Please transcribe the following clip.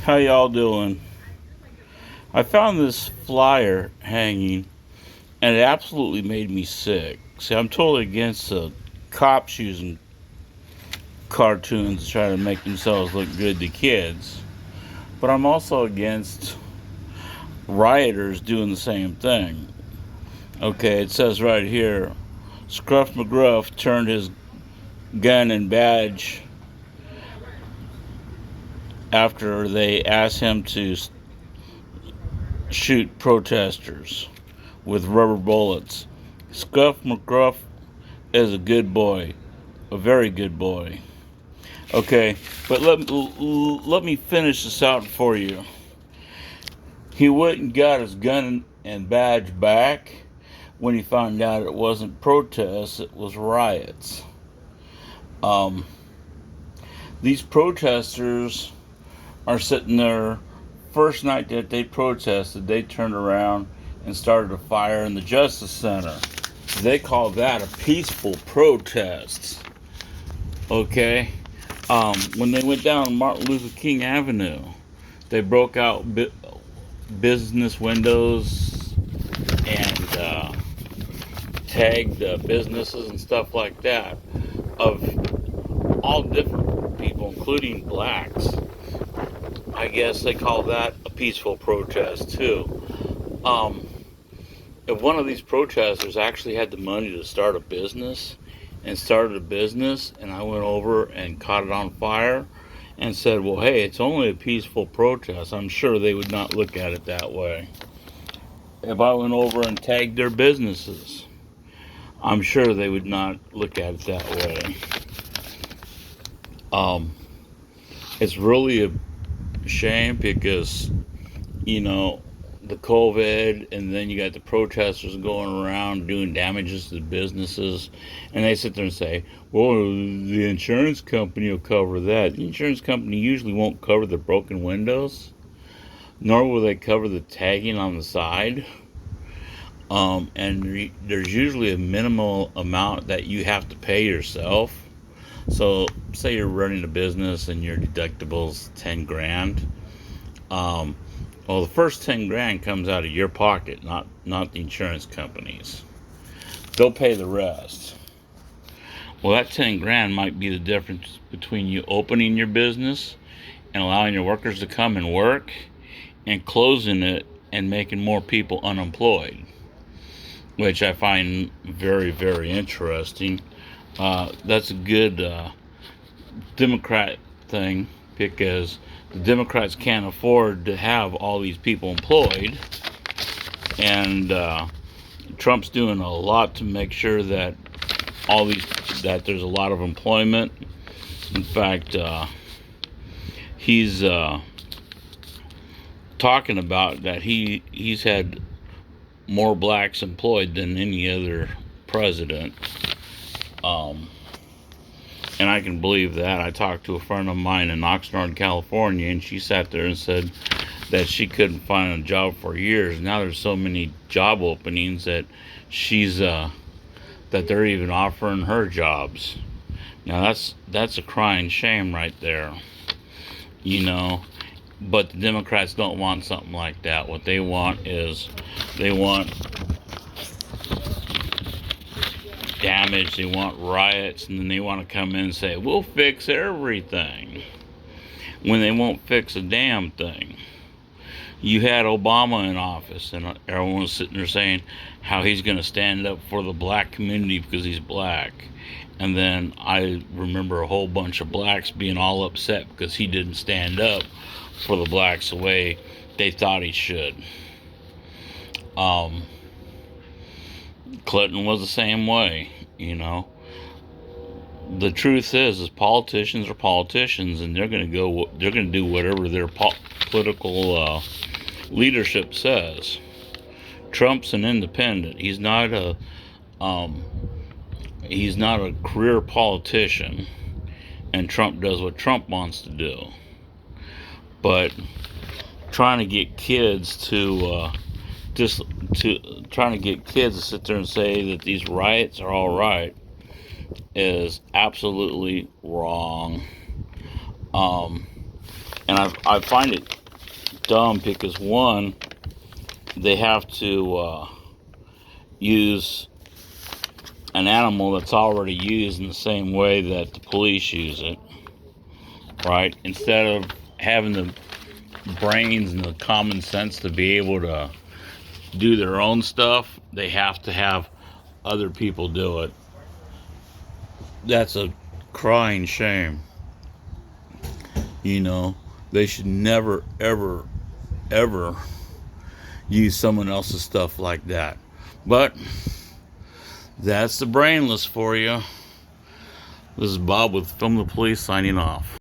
How y'all doing? I found this flyer hanging, and it absolutely made me sick. See, I'm totally against cops using cartoons to try to make themselves look good to kids, but I'm also against rioters doing the same thing. Okay, it says right here, Scruff McGruff turned his gun and badge after they asked him to shoot protesters with rubber bullets. Scruff McGruff is a good boy, a very good boy. Okay, but let me finish this out for you. He went and got his gun and badge back when he found out it wasn't protests, it was riots. Um, these protesters are sitting there. First night that they protested, they turned around and started a fire in the Justice Center. They call that a peaceful protest. Okay? When they went down Martin Luther King Avenue, they broke out business windows and tagged businesses and stuff like that of all different people, including blacks. I guess they call that a peaceful protest too. If one of these protesters actually had the money to start a business and started a business, and I went over and caught it on fire and said, well, hey, it's only a peaceful protest, I'm sure they would not look at it that way. If I went over and tagged their businesses, I'm sure they would not look at it that way. It's really a shame because, the COVID, and then you got the protesters going around doing damages to the businesses, and they sit there and say, well, the insurance company will cover that. The insurance company usually won't cover the broken windows, nor will they cover the tagging on the side. And there's usually a minimal amount that you have to pay yourself. So say you're running a business and your deductible's 10 grand. Well, the first 10 grand comes out of your pocket, not the insurance companies. They'll pay the rest. Well, that 10 grand might be the difference between you opening your business and allowing your workers to come and work, and closing it and making more people unemployed, which I find very, very interesting. That's a good Democrat thing, because the Democrats can't afford to have all these people employed, and Trump's doing a lot to make sure that that there's a lot of employment. In fact, he's talking about that he's had more blacks employed than any other president. And I can believe that. I talked to a friend of mine in Oxnard, California, and she sat there and said that she couldn't find a job for years. Now there's so many job openings that that they're even offering her jobs. Now that's a crying shame right there. But the Democrats don't want something like that. What they want is they want damage, they want riots, and then they want to come in and say, we'll fix everything, when they won't fix a damn thing. You had Obama in office, and everyone was sitting there saying how he's going to stand up for the black community because he's black. And then I remember a whole bunch of blacks being all upset because he didn't stand up for the blacks the way they thought he should. Clinton was the same way. The truth is politicians are politicians, and they're going to do whatever their political leadership says. Trump's an independent. He's not a career politician, and Trump does what Trump wants to do. But trying to get kids to sit there and say that these riots are all right is absolutely wrong. And I find it dumb because, one, they have to use an animal that's already used in the same way that the police use it, right? Instead of having the brains and the common sense to be able to do their own stuff, they have to have other people do it. That's a crying shame. You know, they should never, ever, ever use someone else's stuff like that. But that's the brainless for you. This is Bob with Film the Police signing off.